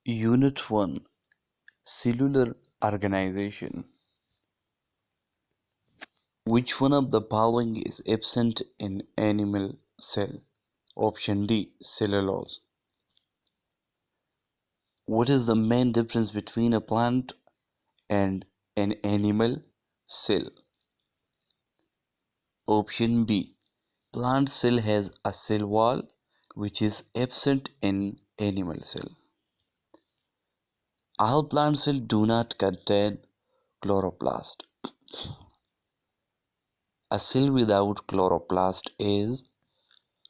Unit 1, Cellular Organization. Which one of the following is absent in animal cell? Option D, cellulose. What is the main difference between a plant and an animal cell? Option B, plant cell has a cell wall which is absent in animal cell. All plant cells do not contain chloroplast. A cell without chloroplast is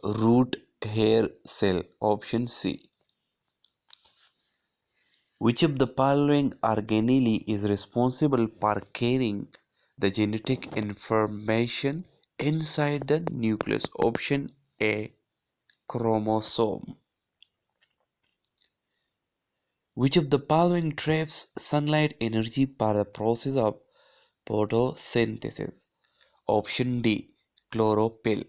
root hair cell. Option C. Which of the following organelle is responsible for carrying the genetic information inside the nucleus? Option A. Chromosome. Which of the following traps sunlight energy for the process of photosynthesis? Option D. Chlorophyll.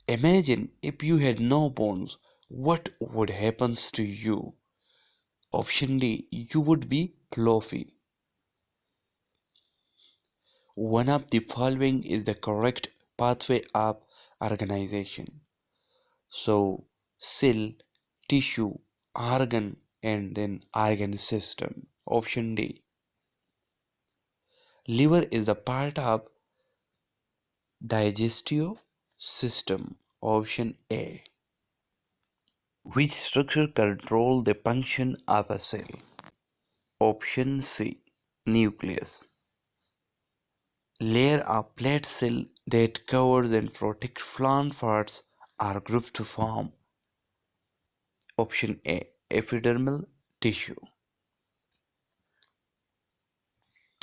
Imagine if you had no bones, what would happen to you? Option D. You would be fluffy. One of the following is the correct pathway of organization. So, cell, tissue, organ, and then organ system. Option D. Liver is the part of digestive system. Option A. Which structure controls the function of a cell? Option C. Nucleus. Layer of plate cell that covers and protects plant parts are grouped to form. Option A. Epidermal tissue.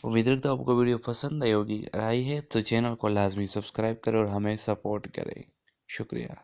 उम्मीद रखता हूँ आपको video पसंद आई है तो channel को लाजमी subscribe करें और हमें सपोर्ट करें। शुक्रिया।